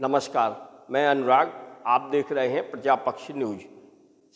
नमस्कार, मैं अनुराग। आप देख रहे हैं प्रजापक्ष न्यूज।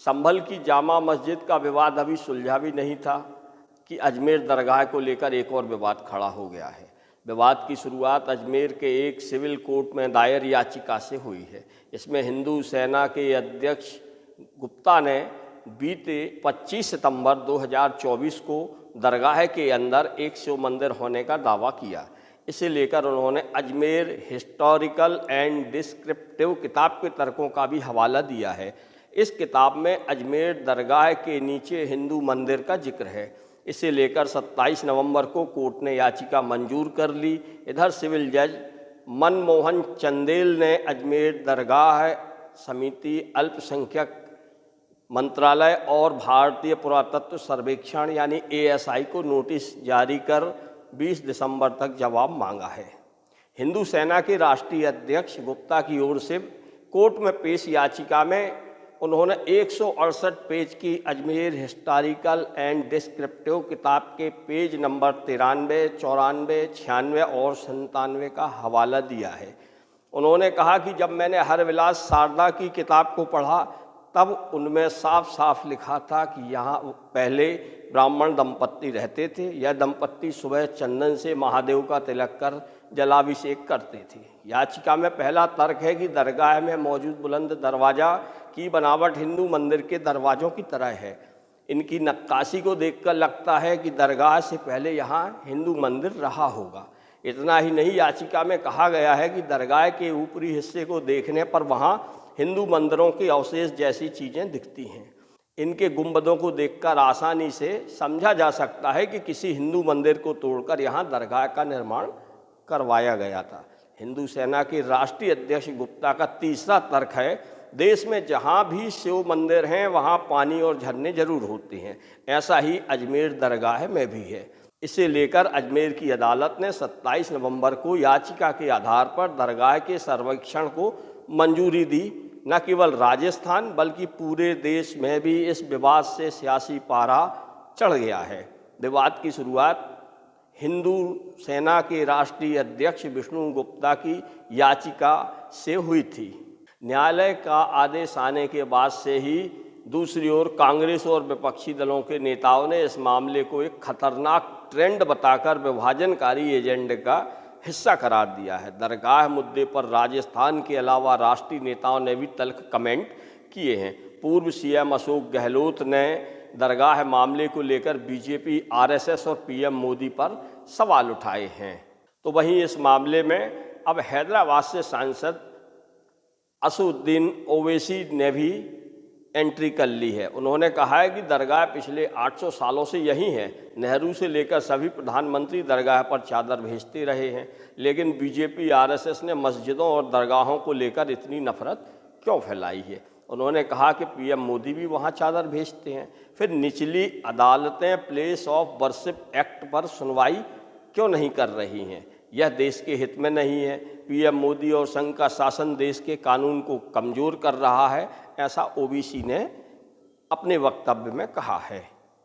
संभल की जामा मस्जिद का विवाद अभी सुलझा भी नहीं था कि अजमेर दरगाह को लेकर एक और विवाद खड़ा हो गया है। विवाद की शुरुआत अजमेर के एक सिविल कोर्ट में दायर याचिका से हुई है। इसमें हिंदू सेना के अध्यक्ष गुप्ता ने बीते 25 सितंबर 2024 को दरगाह के अंदर एक शिव मंदिर होने का दावा किया। इसे लेकर उन्होंने अजमेर हिस्टोरिकल एंड डिस्क्रिप्टिव किताब के तर्कों का भी हवाला दिया है। इस किताब में अजमेर दरगाह के नीचे हिंदू मंदिर का जिक्र है। इसे लेकर 27 नवंबर को कोर्ट ने याचिका मंजूर कर ली। इधर सिविल जज मनमोहन चंदेल ने अजमेर दरगाह समिति, अल्पसंख्यक मंत्रालय और भारतीय पुरातत्व सर्वेक्षण यानी ASI को नोटिस जारी कर 20 दिसंबर तक जवाब मांगा है। हिंदू सेना के राष्ट्रीय अध्यक्ष गुप्ता की ओर से कोर्ट में पेश याचिका में उन्होंने 168 पेज की अजमेर हिस्टोरिकल एंड डिस्क्रिप्टिव किताब के पेज नंबर 93, 94, 96 और 97 का हवाला दिया है। उन्होंने कहा कि जब मैंने हरविलास शारदा की किताब को पढ़ा तब उनमें साफ साफ लिखा था कि यहाँ पहले ब्राह्मण दंपत्ति रहते थे। यह दंपत्ति सुबह चंदन से महादेव का तिलक कर जलाभिषेक करते थे। याचिका में पहला तर्क है कि दरगाह में मौजूद बुलंद दरवाज़ा की बनावट हिंदू मंदिर के दरवाज़ों की तरह है। इनकी नक्काशी को देखकर लगता है कि दरगाह से पहले यहाँ हिंदू मंदिर रहा होगा। इतना ही नहीं, याचिका में कहा गया है कि दरगाह के ऊपरी हिस्से को देखने पर वहाँ हिंदू मंदिरों के अवशेष जैसी चीज़ें दिखती हैं। इनके गुंबदों को देखकर आसानी से समझा जा सकता है कि किसी हिंदू मंदिर को तोड़कर यहाँ दरगाह का निर्माण करवाया गया था। हिंदू सेना के राष्ट्रीय अध्यक्ष गुप्ता का तीसरा तर्क है, देश में जहाँ भी शिव मंदिर हैं वहाँ पानी और झरने जरूर होते हैं। ऐसा ही अजमेर दरगाह में भी है। इसे लेकर अजमेर की अदालत ने 27 नवंबर को याचिका के आधार पर दरगाह के सर्वेक्षण को मंजूरी दी। न केवल राजस्थान बल्कि पूरे देश में भी इस विवाद से सियासी पारा चढ़ गया है। विवाद की शुरुआत हिंदू सेना के राष्ट्रीय अध्यक्ष विष्णु गुप्ता की याचिका से हुई थी। न्यायालय का आदेश आने के बाद से ही दूसरी ओर कांग्रेस और विपक्षी दलों के नेताओं ने इस मामले को एक खतरनाक ट्रेंड बताकर विभाजनकारी एजेंडे का हिस्सा करार दिया है। दरगाह मुद्दे पर राजस्थान के अलावा राष्ट्रीय नेताओं ने भी तल्ख कमेंट किए हैं। पूर्व CM अशोक गहलोत ने दरगाह मामले को लेकर BJP, RSS और PM मोदी पर सवाल उठाए हैं। तो वहीं इस मामले में अब हैदराबाद से सांसद असदुद्दीन ओवैसी ने भी एंट्री कर ली है। उन्होंने कहा है कि दरगाह पिछले 800 सालों से यही है। नेहरू से लेकर सभी प्रधानमंत्री दरगाह पर चादर भेजते रहे हैं, लेकिन BJP, RSS ने मस्जिदों और दरगाहों को लेकर इतनी नफरत क्यों फैलाई है। उन्होंने कहा कि PM मोदी भी वहां चादर भेजते हैं। फिर निचली अदालतें प्लेस ऑफ वर्शिप एक्ट पर सुनवाई क्यों नहीं कर रही हैं। यह देश के हित में नहीं है। PM मोदी और संघ का शासन देश के कानून को कमज़ोर कर रहा है, ऐसा ओवैसी ने अपने वक्तव्य में कहा है।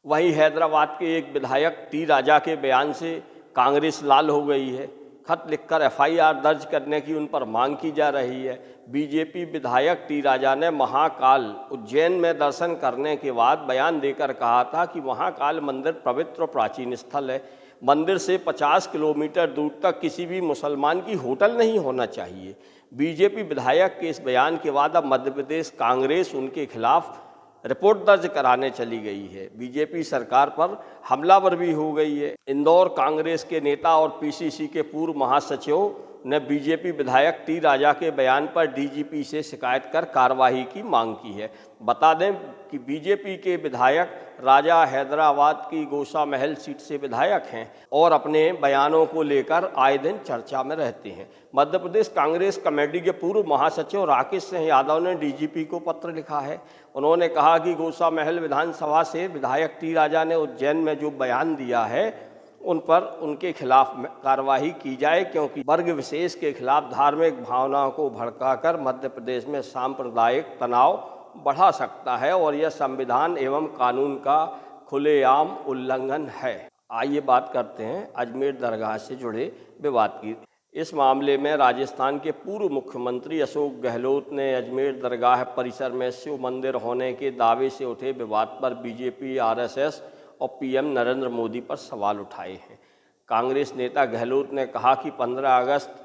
वहीं हैदराबाद के एक विधायक T राजा के बयान से कांग्रेस लाल हो गई है। खत लिखकर FIR दर्ज करने की उन पर मांग की जा रही है। BJP विधायक T राजा ने महाकाल उज्जैन में दर्शन करने के बाद बयान देकर कहा था कि महाकाल मंदिर पवित्र और प्राचीन स्थल है। मंदिर से 50 किलोमीटर दूर तक किसी भी मुसलमान की होटल नहीं होना चाहिए। BJP विधायक के इस बयान के बाद अब मध्य प्रदेश कांग्रेस उनके खिलाफ रिपोर्ट दर्ज कराने चली गई है। BJP सरकार पर हमलावर भी हो गई है। इंदौर कांग्रेस के नेता और PCC के पूर्व महासचिव ने BJP विधायक T राजा के बयान पर DGP से शिकायत कर कार्रवाई की मांग की है। बता दें कि BJP के विधायक राजा हैदराबाद की गोसा महल सीट से विधायक हैं और अपने बयानों को लेकर आए दिन चर्चा में रहते हैं। मध्य प्रदेश कांग्रेस कमेटी के पूर्व महासचिव राकेश सिंह यादव ने DGP को पत्र लिखा है। उन्होंने कहा कि गोसा महल विधानसभा से विधायक T राजा ने उज्जैन में जो बयान दिया है उन पर उनके खिलाफ कार्रवाई की जाए, क्योंकि वर्ग विशेष के खिलाफ धार्मिक भावनाओं को भड़काकर मध्य प्रदेश में सांप्रदायिक तनाव बढ़ा सकता है और यह संविधान एवं कानून का खुलेआम उल्लंघन है। आइए बात करते हैं अजमेर दरगाह से जुड़े विवाद की। इस मामले में राजस्थान के पूर्व मुख्यमंत्री अशोक गहलोत ने अजमेर दरगाह परिसर में शिव मंदिर होने के दावे से उठे विवाद पर बीजेपी, आरएसएस और पीएम नरेंद्र मोदी पर सवाल उठाए हैं। कांग्रेस नेता गहलोत ने कहा कि 15 अगस्त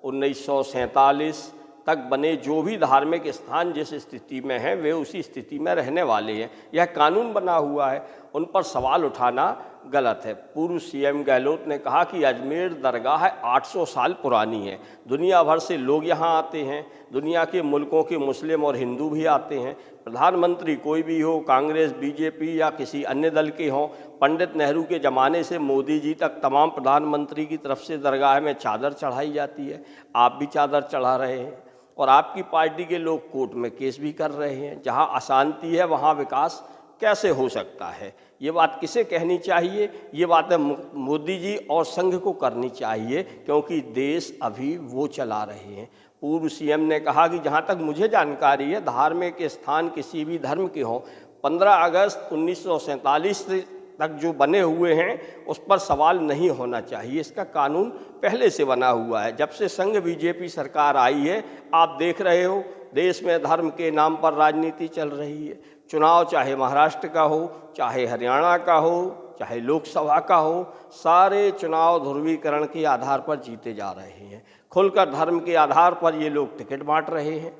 1947 तक बने जो भी धार्मिक स्थान जिस स्थिति में हैं वे उसी स्थिति में रहने वाले हैं। यह कानून बना हुआ है, उन पर सवाल उठाना गलत है। पूर्व सीएम गहलोत ने कहा कि अजमेर दरगाह 800 साल पुरानी है। दुनिया भर से लोग यहाँ आते हैं, दुनिया के मुल्कों के मुस्लिम और हिंदू भी आते हैं। प्रधानमंत्री कोई भी हो, कांग्रेस, बीजेपी या किसी अन्य दल के हों, पंडित नेहरू के ज़माने से मोदी जी तक तमाम प्रधानमंत्री की तरफ से दरगाह में चादर चढ़ाई जाती है। आप भी चादर चढ़ा रहे हैं और आपकी पार्टी के लोग कोर्ट में केस भी कर रहे हैं। जहाँ अशांति है वहाँ विकास कैसे हो सकता है? ये बात किसे कहनी चाहिए? ये बातें मोदी जी और संघ को करनी चाहिए, क्योंकि देश अभी वो चला रहे हैं। पूर्व सीएम ने कहा कि जहाँ तक मुझे जानकारी है धार्मिक स्थान किसी भी धर्म के हों, 15 अगस्त 1947 तक जो बने हुए हैं उस पर सवाल नहीं होना चाहिए। इसका कानून पहले से बना हुआ है। जब से संघ बीजेपी सरकार आई है आप देख रहे हो देश में धर्म के नाम पर राजनीति चल रही है। चुनाव चाहे महाराष्ट्र का हो, चाहे हरियाणा का हो, चाहे लोकसभा का हो, सारे चुनाव ध्रुवीकरण के आधार पर जीते जा रहे हैं। खुलकर धर्म के आधार पर ये लोग टिकट बांट रहे हैं।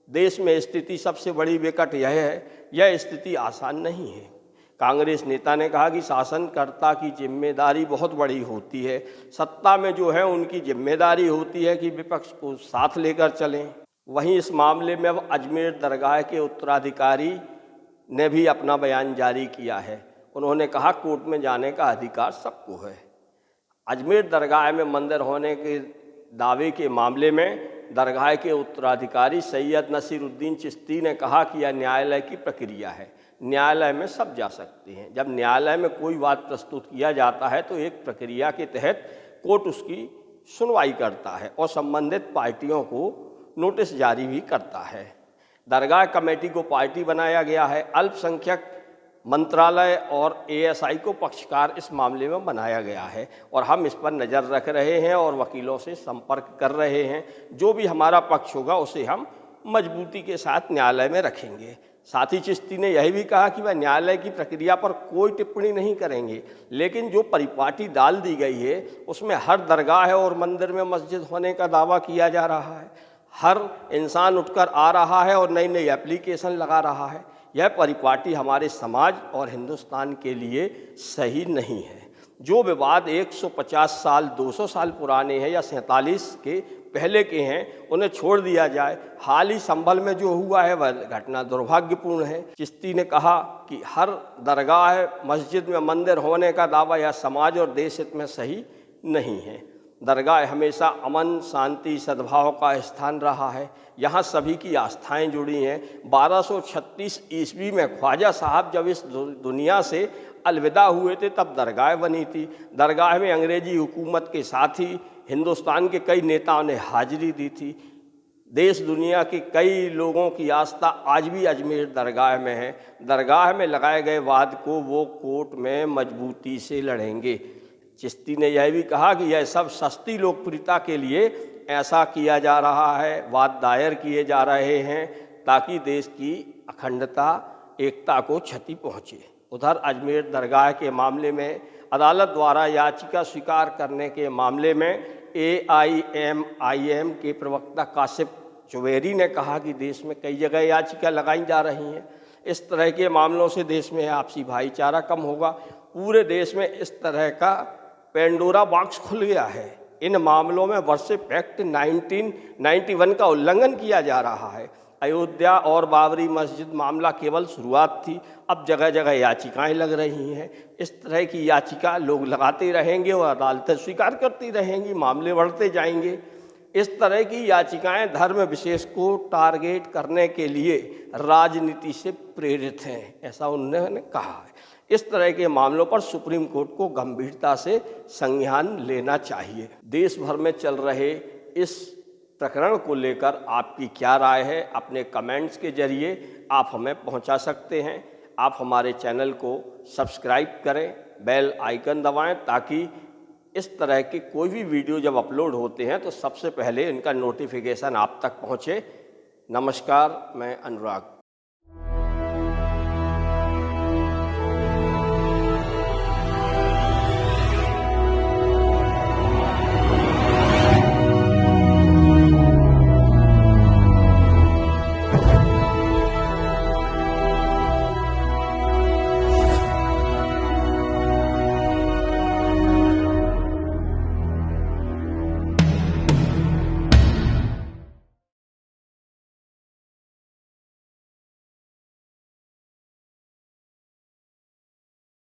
देश में स्थिति सबसे बड़ी विकट यह है, यह स्थिति आसान नहीं है। कांग्रेस नेता ने कहा कि शासनकर्ता की जिम्मेदारी बहुत बड़ी होती है। सत्ता में जो है उनकी जिम्मेदारी होती है कि विपक्ष को साथ लेकर चलें। वहीं इस मामले में अब अजमेर दरगाह के उत्तराधिकारी ने भी अपना बयान जारी किया है। उन्होंने कहा कोर्ट में जाने का अधिकार सबको है। अजमेर दरगाह में मंदिर होने के दावे के मामले में दरगाह के उत्तराधिकारी सैयद नसीरुद्दीन चिश्ती ने कहा कि यह न्यायालय की प्रक्रिया है, न्यायालय में सब जा सकते हैं। जब न्यायालय में कोई बात प्रस्तुत किया जाता है तो एक प्रक्रिया के तहत कोर्ट उसकी सुनवाई करता है और संबंधित पार्टियों को नोटिस जारी भी करता है। दरगाह कमेटी को पार्टी बनाया गया है। अल्पसंख्यक मंत्रालय और एएसआई को पक्षकार इस मामले में बनाया गया है और हम इस पर नज़र रख रहे हैं और वकीलों से संपर्क कर रहे हैं। जो भी हमारा पक्ष होगा उसे हम मजबूती के साथ न्यायालय में रखेंगे। साथ ही चिश्ती ने यह भी कहा कि वह न्यायालय की प्रक्रिया पर कोई टिप्पणी नहीं करेंगे, लेकिन जो परिपाटी डाल दी गई है उसमें हर दरगाह और मंदिर में मस्जिद होने का दावा किया जा रहा है। हर इंसान उठकर आ रहा है और नई नई एप्लीकेशन लगा रहा है। यह परिपाटी हमारे समाज और हिंदुस्तान के लिए सही नहीं है। जो विवाद 150 साल 200 साल पुराने हैं या 47 के पहले के हैं उन्हें छोड़ दिया जाए। हाल ही संभल में जो हुआ है वह घटना दुर्भाग्यपूर्ण है। चिश्ती ने कहा कि हर दरगाह मस्जिद में मंदिर होने का दावा यह समाज और देश हित में सही नहीं है। दरगाह हमेशा अमन, शांति, सद्भाव का स्थान रहा है। यहाँ सभी की आस्थाएं जुड़ी हैं। 1236 ईस्वी में ख्वाजा साहब जब इस दुनिया से अलविदा हुए थे तब दरगाह बनी थी। दरगाह में अंग्रेजी हुकूमत के साथ ही हिंदुस्तान के कई नेताओं ने हाजिरी दी थी। देश दुनिया के कई लोगों की आस्था आज भी अजमेर दरगाह में है। दरगाह में लगाए गए वाद को वो कोर्ट में मजबूती से लड़ेंगे। चिश्ती ने यह भी कहा कि यह सब सस्ती लोकप्रियता के लिए ऐसा किया जा रहा है, वाद दायर किए जा रहे हैं ताकि देश की अखंडता, एकता को क्षति पहुँचे। उधर अजमेर दरगाह के मामले में अदालत द्वारा याचिका स्वीकार करने के मामले में AIMIM के प्रवक्ता काशिफ चुवेरी ने कहा कि देश में कई जगह याचिका लगाई जा रही हैं। इस तरह के मामलों से देश में आपसी भाईचारा कम होगा। पूरे देश में इस तरह का पेंडोरा बॉक्स खुल गया है। इन मामलों में वर्शिप एक्ट 1991 का उल्लंघन किया जा रहा है। अयोध्या और बाबरी मस्जिद मामला केवल शुरुआत थी, अब जगह जगह याचिकाएं लग रही हैं। इस तरह की याचिका लोग लगाते रहेंगे और अदालतें स्वीकार करती रहेंगी, मामले बढ़ते जाएंगे। इस तरह की याचिकाएं धर्म विशेष को टारगेट करने के लिए राजनीति से प्रेरित हैं, ऐसा उन्होंने कहा है। इस तरह के मामलों पर सुप्रीम कोर्ट को गंभीरता से संज्ञान लेना चाहिए। देश भर में चल रहे इस प्रकरण को लेकर आपकी क्या राय है? अपने कमेंट्स के जरिए आप हमें पहुंचा सकते हैं। आप हमारे चैनल को सब्सक्राइब करें, बेल आइकन दबाएं ताकि इस तरह के कोई भी वीडियो जब अपलोड होते हैं तो सबसे पहले इनका नोटिफिकेशन आप तक पहुँचे। नमस्कार, मैं अनुराग।